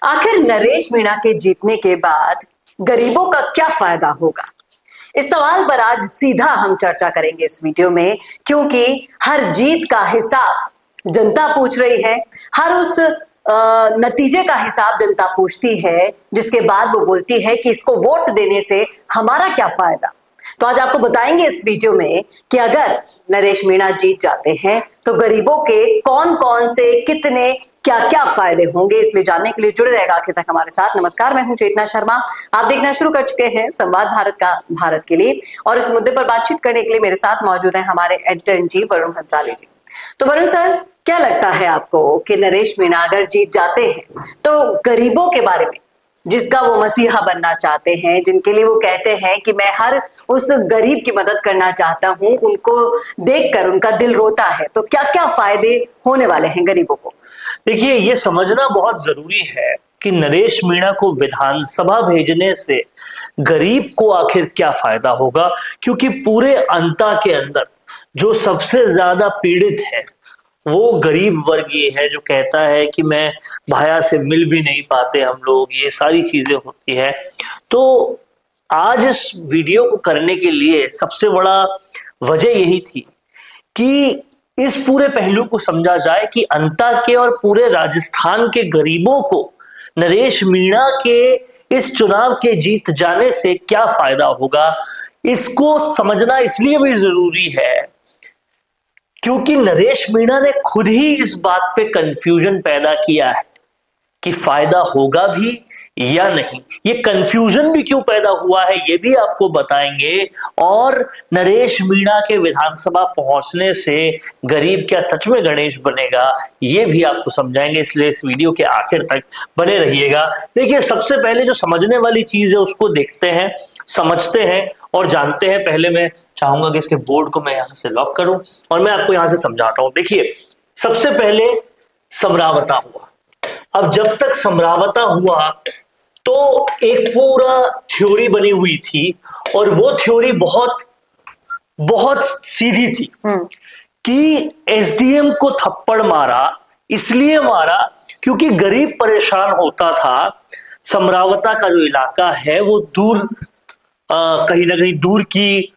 आखिर नरेश मीणा के जीतने के बाद गरीबों का क्या फायदा होगा? इस सवाल पर आज सीधा हम चर्चा करेंगे इस वीडियो में, क्योंकि हर जीत का हिसाब जनता पूछ रही है। हर उस नतीजे का हिसाब जनता पूछती है, जिसके बाद वो बोलती है कि इसको वोट देने से हमारा क्या फायदा। तो आज आपको बताएंगे इस वीडियो में कि अगर नरेश मीणा जीत जाते हैं तो गरीबों के कौन कौन से कितने क्या क्या फायदे होंगे। इसलिए जानने के लिए जुड़े रहेगा आखिर तक हमारे साथ। नमस्कार, मैं हूं चेतना शर्मा। आप देखना शुरू कर चुके हैं संवाद भारत का भारत के लिए, और इस मुद्दे पर बातचीत करने के लिए मेरे साथ मौजूद हैं हमारे editor in chief Varun Bhansali ji. तो वरुण सर, क्या लगता है आपको कि नरेश मीणा अगर जीत जाते हैं तो गरीबों के बारे में, जिसका वो मसीहा बनना चाहते हैं, जिनके लिए वो कहते हैं कि मैं हर उस गरीब की मदद करना चाहता हूं, उनको देखकर उनका दिल रोता है, तो क्या क्या फायदे होने वाले हैं गरीबों को? देखिए, ये समझना बहुत जरूरी है कि नरेश मीणा को विधानसभा भेजने से गरीब को आखिर क्या फायदा होगा, क्योंकि पूरे अंता के अंदर जो सबसे ज्यादा पीड़ित है वो गरीब वर्ग ये है, जो कहता है कि मैं भाया से मिल भी नहीं पाते हम लोग, ये सारी चीजें होती है। तो आज इस वीडियो को करने के लिए सबसे बड़ा वजह यही थी कि इस पूरे पहलू को समझा जाए कि अंता के और पूरे राजस्थान के गरीबों को नरेश मीणा के इस चुनाव के जीत जाने से क्या फायदा होगा। इसको समझना इसलिए भी जरूरी है क्योंकि नरेश मीणा ने खुद ही इस बात पे कंफ्यूजन पैदा किया है कि फायदा होगा भी या नहीं। ये कंफ्यूजन भी क्यों पैदा हुआ है ये भी आपको बताएंगे, और नरेश मीणा के विधानसभा पहुंचने से गरीब क्या सच में गणेश बनेगा ये भी आपको समझाएंगे। इसलिए इस वीडियो के आखिर तक बने रहिएगा। देखिए, सबसे पहले जो समझने वाली चीज है उसको देखते हैं, समझते हैं और जानते हैं। पहले मैं चाहूंगा कि इसके बोर्ड को मैं यहां से लॉक करूं और मैं आपको यहां से समझाता हूं। देखिए, सबसे पहले समरावता हुआ। अब जब तक समरावता हुआ तो एक पूरा थ्योरी बनी हुई थी, और वो थ्योरी बहुत बहुत सीधी थी कि एसडीएम को थप्पड़ मारा इसलिए मारा क्योंकि गरीब परेशान होता था। समरावता का जो इलाका है वो दूर, कहीं ना कहीं दूर की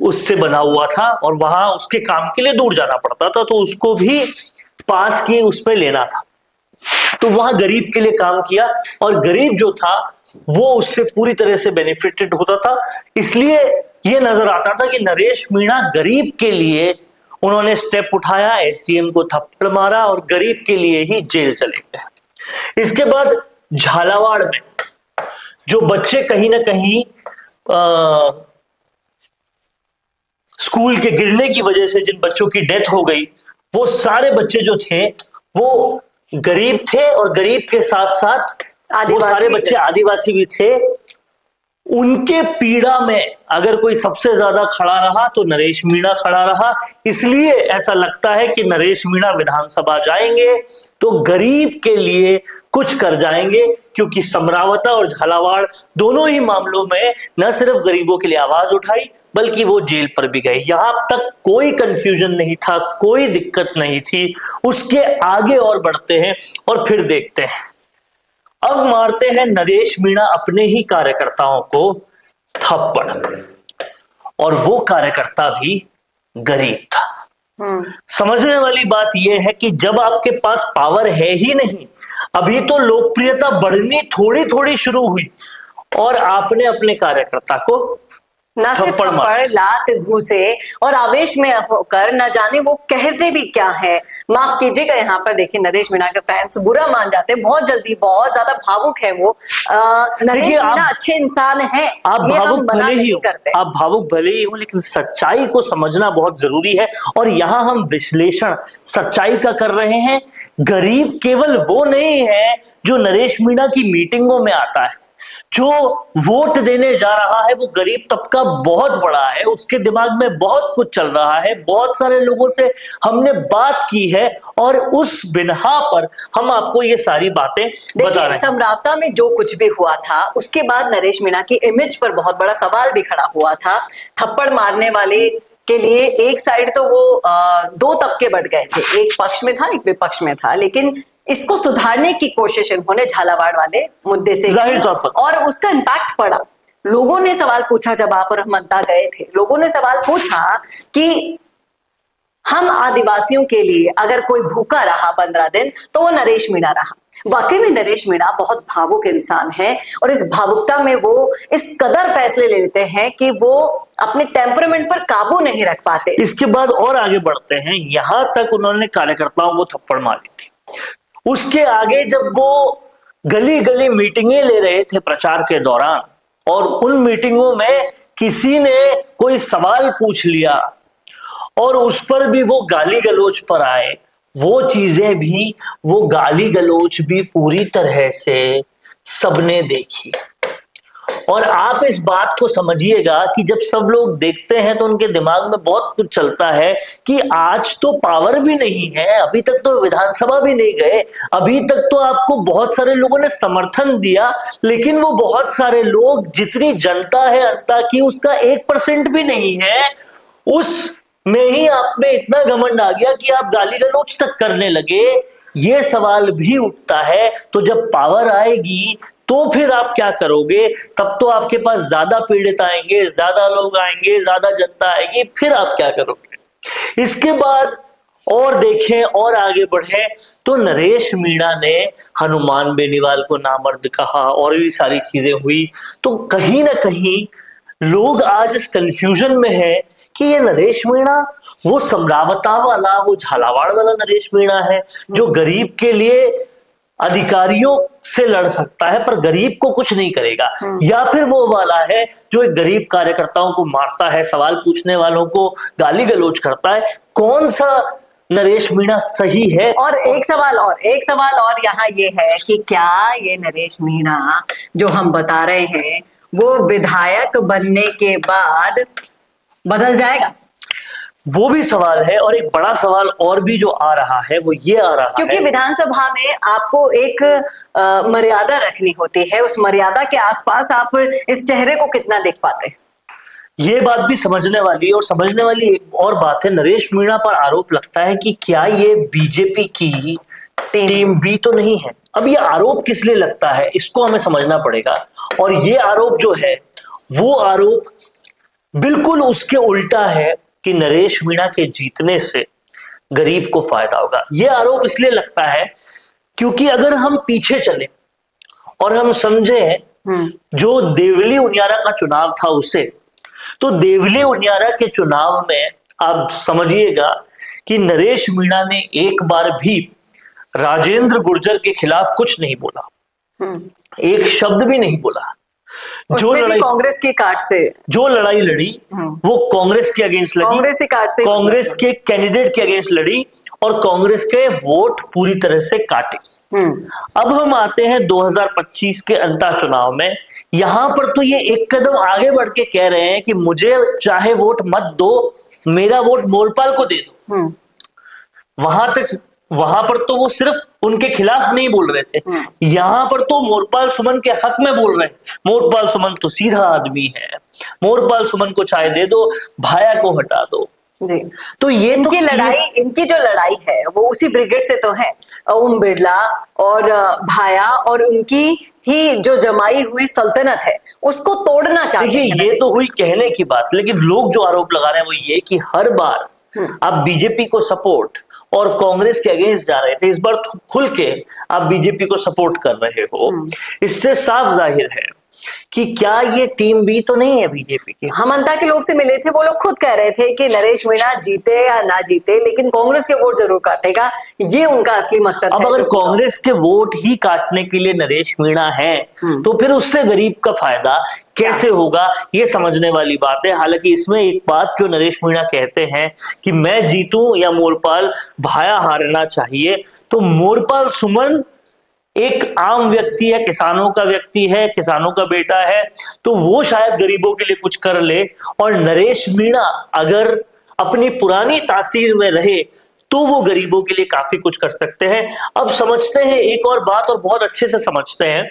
उससे बना हुआ था, और वहां उसके काम के लिए दूर जाना पड़ता था, तो उसको भी पास की उस पर लेना था। तो वहां गरीब के लिए काम किया, और गरीब जो था वो उससे पूरी तरह से बेनिफिटेड होता था। इसलिए ये नजर आता था कि नरेश मीणा गरीब के लिए उन्होंने स्टेप उठाया, एसडीएम को थप्पड़ मारा और गरीब के लिए ही जेल चले गए। इसके बाद झालावाड़ में जो बच्चे कहीं ना कहीं स्कूल के गिरने की वजह से जिन बच्चों की डेथ हो गई, वो सारे बच्चे जो थे वो गरीब थे, और गरीब के साथ साथ वो सारे बच्चे आदिवासी भी थे। उनके पीड़ा में अगर कोई सबसे ज्यादा खड़ा रहा तो नरेश मीणा खड़ा रहा। इसलिए ऐसा लगता है कि नरेश मीणा विधानसभा जाएंगे तो गरीब के लिए कुछ कर जाएंगे, क्योंकि समरावता और झालावाड़ दोनों ही मामलों में न सिर्फ गरीबों के लिए आवाज उठाई बल्कि वो जेल पर भी गए। यहां तक कोई कंफ्यूजन नहीं था, कोई दिक्कत नहीं थी। उसके आगे और बढ़ते हैं और फिर देखते हैं। अब मारते हैं नरेश मीणा अपने ही कार्यकर्ताओं को थप्पड़, और वो कार्यकर्ता भी गरीब था। समझने वाली बात यह है कि जब आपके पास पावर है ही नहीं, अभी तो लोकप्रियता बढ़नी थोड़ी थोड़ी शुरू हुई, और आपने अपने कार्यकर्ता को ना सिर्फ थप्पड़, लात, घूसे और आवेश में होकर न जाने वो कहते भी क्या है। माफ कीजिएगा, यहाँ पर देखिए नरेश मीणा के फैंस बुरा मान जाते हैं बहुत जल्दी, बहुत ज्यादा भावुक है वो। नरेश मीणा अच्छे इंसान है, आप भावुक भले ही हो, आप भावुक भले ही हो, लेकिन सच्चाई को समझना बहुत जरूरी है। और यहाँ हम विश्लेषण सच्चाई का कर रहे हैं। गरीब केवल वो नहीं है जो नरेश मीणा की मीटिंगों में आता है, जो वोट देने जा रहा है वो गरीब तबका बहुत बड़ा है, उसके दिमाग में बहुत कुछ चल रहा है। बहुत सारे लोगों से हमने बात की है और उस बिना पर हम आपको ये सारी बातें बता रहे हैं। समरावता में जो कुछ भी हुआ था उसके बाद नरेश मीणा की इमेज पर बहुत बड़ा सवाल भी खड़ा हुआ था। थप्पड़ मारने वाले के लिए एक साइड तो वो दो तबके बढ़ गए थे, एक पक्ष में था एक विपक्ष में था, लेकिन इसको सुधारने की कोशिश इन्होंने झालावाड़ वाले मुद्दे से जाहिर की तौर पर। और उसका इम्पैक्ट पड़ा। लोगों ने सवाल पूछा, जब आप और हम अद्दा गए थे, लोगों ने सवाल पूछा कि हम आदिवासियों के लिए अगर कोई भूखा रहा 15 दिन तो वो नरेश मीणा रहा। वाकई में नरेश मीणा बहुत भावुक इंसान है और इस भावुकता में वो इस कदर फैसले ले लेते हैं कि वो अपने टेम्परामेंट पर काबू नहीं रख पाते। इसके बाद और आगे बढ़ते हैं, यहां तक उन्होंने कार्यकर्ताओं को थप्पड़ मारी थी। उसके आगे जब वो गली गली मीटिंगें ले रहे थे प्रचार के दौरान और उन मीटिंगों में किसी ने कोई सवाल पूछ लिया और उस पर भी वो गाली गलौज पर आए, वो चीजें भी, वो गाली गलौज भी पूरी तरह से सबने देखी। और आप इस बात को समझिएगा कि जब सब लोग देखते हैं तो उनके दिमाग में बहुत कुछ चलता है कि आज तो पावर भी नहीं है, अभी तक तो विधानसभा भी नहीं गए, अभी तक तो आपको बहुत सारे लोगों ने समर्थन दिया, लेकिन वो बहुत सारे लोग, जितनी जनता है अंता की, उसका 1% भी नहीं है, उस में ही आप में इतना घमंड आ गया कि आप गाली गलौज तक करने लगे। ये सवाल भी उठता है, तो जब पावर आएगी तो फिर आप क्या करोगे? तब तो आपके पास ज्यादा पीड़ित आएंगे, ज्यादा लोग आएंगे, ज्यादा जनता आएगी, फिर आप क्या करोगे? इसके बाद और देखें और आगे बढ़े तो नरेश मीणा ने हनुमान बेनीवाल को नामर्द कहा और भी सारी चीजें हुई। तो कहीं ना कहीं लोग आज इस कंफ्यूजन में है कि ये नरेश मीणा वो समरावता वाला, वो झालावाड़ वाला नरेश मीणा है जो गरीब के लिए अधिकारियों से लड़ सकता है पर गरीब को कुछ नहीं करेगा, या फिर वो वाला है जो एक गरीब कार्यकर्ताओं को मारता है, सवाल पूछने वालों को गाली गलौज करता है। कौन सा नरेश मीणा सही है? और एक सवाल और यहाँ ये है कि क्या ये नरेश मीणा जो हम बता रहे हैं वो विधायक बनने के बाद बदल जाएगा? वो भी सवाल है। और एक बड़ा सवाल और भी जो आ रहा है वो ये आ रहा है, क्योंकि विधानसभा में आपको एक मर्यादा रखनी होती है, उस मर्यादा के आसपास आप इस चेहरे को कितना देख पाते हैं? ये बात भी समझने वाली। और समझने वाली एक और बात है, नरेश मीणा पर आरोप लगता है कि क्या ये बीजेपी की टीम बी तो नहीं है। अब ये आरोप किस लिए लगता है इसको हमें समझना पड़ेगा। और ये आरोप जो है वो आरोप बिल्कुल उसके उल्टा है कि नरेश मीणा के जीतने से गरीब को फायदा होगा। ये आरोप इसलिए लगता है क्योंकि अगर हम पीछे चले और हम समझे जो देवली उनियारा का चुनाव था उसे, तो देवली उनियारा के चुनाव में आप समझिएगा कि नरेश मीणा ने एक बार भी राजेंद्र गुर्जर के खिलाफ कुछ नहीं बोला, एक शब्द भी नहीं बोला। जो लड़ाई कांग्रेस की कार्ड से जो लड़ाई लड़ी वो कांग्रेस के अगेंस्ट लड़ी, कांग्रेस कार्ड से, कांग्रेस के कैंडिडेट के अगेंस्ट लड़ी और कांग्रेस के वोट पूरी तरह से काटे। अब हम आते हैं 2025 के अंता चुनाव में। यहां पर तो ये एक कदम आगे बढ़ के कह रहे हैं कि मुझे चाहे वोट मत दो, मेरा वोट मोरपाल को दे दो। वहां पर तो वो सिर्फ उनके खिलाफ नहीं बोल रहे थे, यहां पर तो मोरपाल सुमन के हक में बोल रहे हैं। मोरपाल सुमन तो सीधा आदमी है, मोरपाल सुमन को चाहे दे दो, भाया को हटा दो जी। तो ये इनकी जो लड़ाई है वो उसी ब्रिगेड से तो है, ओम बिरला और भाया और उनकी ही जो जमाई हुई सल्तनत है उसको तोड़ना चाहते हैं। देखिए ये तो हुई कहने की बात, लेकिन लोग जो आरोप लगा रहे हैं वो ये कि हर बार आप बीजेपी को सपोर्ट और कांग्रेस के अगेंस्ट जा रहे थे, इस बार खुल के आप बीजेपी को सपोर्ट कर रहे हो। इससे साफ जाहिर है कि क्या ये टीम बी तो नहीं है बीजेपी की। हम अंता के लोग से मिले थे, वो लोग खुद कह रहे थे कि नरेश मीणा जीते या ना जीते लेकिन कांग्रेस के वोट जरूर काटेगा, ये उनका असली मकसद है। अब अगर कांग्रेस के वोट ही काटने के लिए नरेश मीणा है तो फिर उससे गरीब का फायदा कैसे होगा, ये समझने वाली बात है। हालांकि इसमें एक बात जो नरेश मीणा कहते हैं कि मैं जीतूं या मोरपाल भाया हारना चाहिए, तो मोरपाल सुमन एक आम व्यक्ति है, किसानों का व्यक्ति है, किसानों का बेटा है, तो वो शायद गरीबों के लिए कुछ कर ले। और नरेश मीणा अगर अपनी पुरानी तासीर में रहे तो वो गरीबों के लिए काफी कुछ कर सकते हैं। अब समझते हैं एक और बात, और बहुत अच्छे से समझते हैं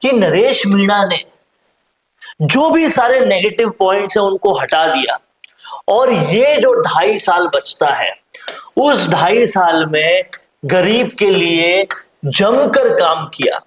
कि नरेश मीणा ने जो भी सारे नेगेटिव पॉइंट्स हैं उनको हटा दिया और ये जो 2.5 साल बचता है उस 2.5 साल में गरीब के लिए जमकर काम किया।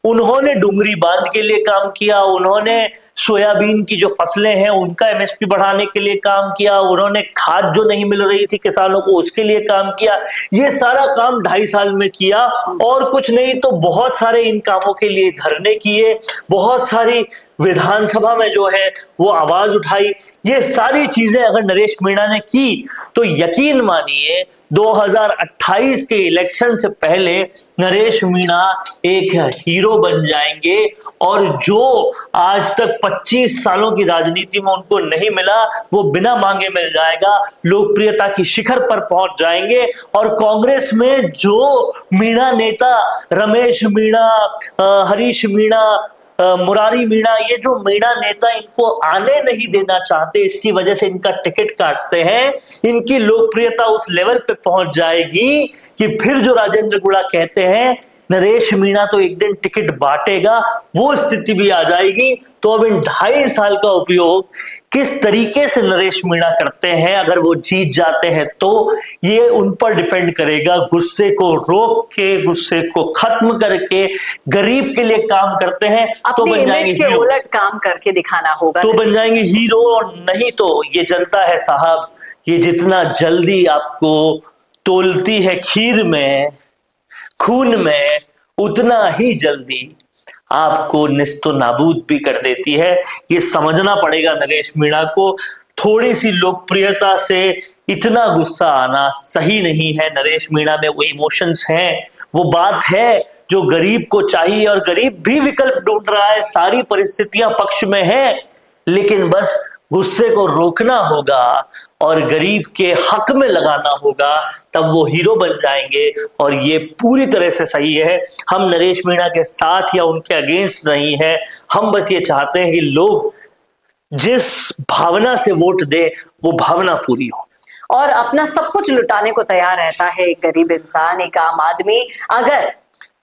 उन्होंने डुंगरी बांध के लिए काम किया, उन्होंने सोयाबीन की जो फसलें हैं उनका एमएसपी बढ़ाने के लिए काम किया, उन्होंने खाद जो नहीं मिल रही थी किसानों को उसके लिए काम किया। ये सारा काम 2.5 साल में किया और कुछ नहीं तो बहुत सारे इन कामों के लिए धरने किए, बहुत सारी विधानसभा में जो है वो आवाज उठाई। ये सारी चीजें अगर नरेश मीणा ने की तो यकीन मानिए 2028 के इलेक्शन से पहले नरेश मीणा एक हीरो बन जाएंगे और जो आज तक 25 सालों की राजनीति में उनको नहीं मिला वो बिना मांगे मिल जाएगा। लोकप्रियता की शिखर पर पहुंच जाएंगे और कांग्रेस में जो मीणा नेता रमेश मीणा, हरीश मीणा, मुरारी मीणा, ये जो मीणा नेता इनको आने नहीं देना चाहते, इसकी वजह से इनका टिकट काटते हैं, इनकी लोकप्रियता उस लेवल पे पहुंच जाएगी कि फिर जो राजेंद्र गुड़ा कहते हैं नरेश मीणा तो एक दिन टिकट बांटेगा, वो स्थिति भी आ जाएगी। तो अब इन 2.5 साल का उपयोग किस तरीके से नरेश मीणा करते हैं, अगर वो जीत जाते हैं तो ये उन पर डिपेंड करेगा। गुस्से को रोक के, गुस्से को खत्म करके गरीब के लिए काम करते हैं तो बन जाएंगे हीरो। उलट काम करके दिखाना होगा तो बन जाएंगे हीरो, और नहीं तो ये जनता है साहब, ये जितना जल्दी आपको तोलती है खीर में, खून में, उतना ही जल्दी आपको निस्तो नाबूद भी कर देती है। ये समझना पड़ेगा नरेश मीणा को। थोड़ी सी लोकप्रियता से इतना गुस्सा आना सही नहीं है। नरेश मीणा में वो इमोशंस हैं, वो बात है जो गरीब को चाहिए और गरीब भी विकल्प ढूंढ रहा है। सारी परिस्थितियां पक्ष में हैं, लेकिन बस गुस्से को रोकना होगा और गरीब के हक में लगाना होगा, तब वो हीरो बन जाएंगे। और ये पूरी तरह से सही है। हम नरेश मीणा के साथ या उनके अगेंस्ट नहीं है, हम बस ये चाहते हैं कि लोग जिस भावना से वोट दे वो भावना पूरी हो। और अपना सब कुछ लुटाने को तैयार रहता है एक गरीब इंसान, एक आम आदमी, अगर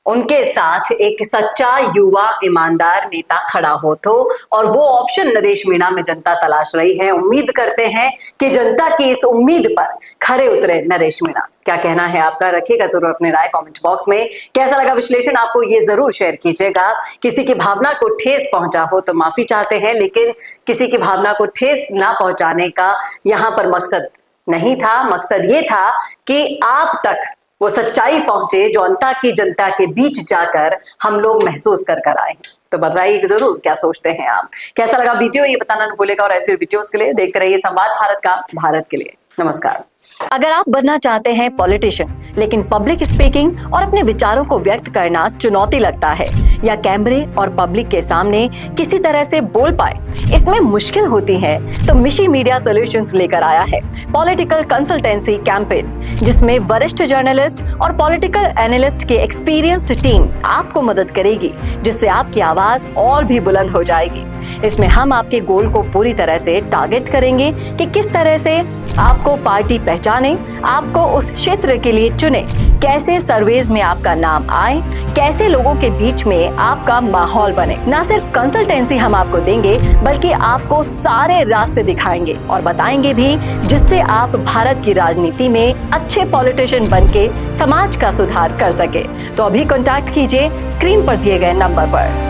उनके साथ एक सच्चा युवा ईमानदार नेता खड़ा हो तो। और वो ऑप्शन नरेश मीणा में जनता तलाश रही है। उम्मीद करते हैं कि जनता की इस उम्मीद पर खरे उतरे नरेश मीणा। क्या कहना है आपका, रखिएगा जरूर अपनी राय कमेंट बॉक्स में। कैसा लगा विश्लेषण आपको, ये जरूर शेयर कीजिएगा। किसी की भावना को ठेस पहुंचा हो तो माफी चाहते हैं, लेकिन किसी की भावना को ठेस ना पहुंचाने का यहाँ पर मकसद नहीं था। मकसद ये था कि आप तक वो सच्चाई पहुंचे जो जनता के बीच जाकर हम लोग महसूस कर आए हैं। तो बताइए जरूर क्या सोचते हैं आप, कैसा लगा वीडियो ये बताना न भूलेगा। और ऐसे वीडियोस के लिए देखते रहिए संवाद भारत का, भारत के लिए। नमस्कार। अगर आप बनना चाहते हैं पॉलिटिशियन, लेकिन पब्लिक स्पीकिंग और अपने विचारों को व्यक्त करना चुनौती लगता है, या कैमरे और पब्लिक के सामने किसी तरह से बोल पाए इसमें मुश्किल होती है, तो मिशी मीडिया सॉल्यूशंस लेकर आया है पॉलिटिकल कंसल्टेंसी कैंपेन, जिसमें वरिष्ठ जर्नलिस्ट और पॉलिटिकल एनालिस्ट की एक्सपीरियंस्ड टीम आपको मदद करेगी, जिससे आपकी आवाज और भी बुलंद हो जाएगी। इसमें हम आपके गोल को पूरी तरह से टारगेट करेंगे कि किस तरह से आपको पार्टी पहचाने, आपको उस क्षेत्र के लिए चुने, कैसे सर्वेज में आपका नाम आए, कैसे लोगों के बीच में आपका माहौल बने। न सिर्फ कंसल्टेंसी हम आपको देंगे, बल्कि आपको सारे रास्ते दिखाएंगे और बताएंगे भी, जिससे आप भारत की राजनीति में अच्छे पॉलिटिशियन बनके समाज का सुधार कर सके। तो अभी कांटेक्ट कीजिए स्क्रीन पर दिए गए नंबर पर।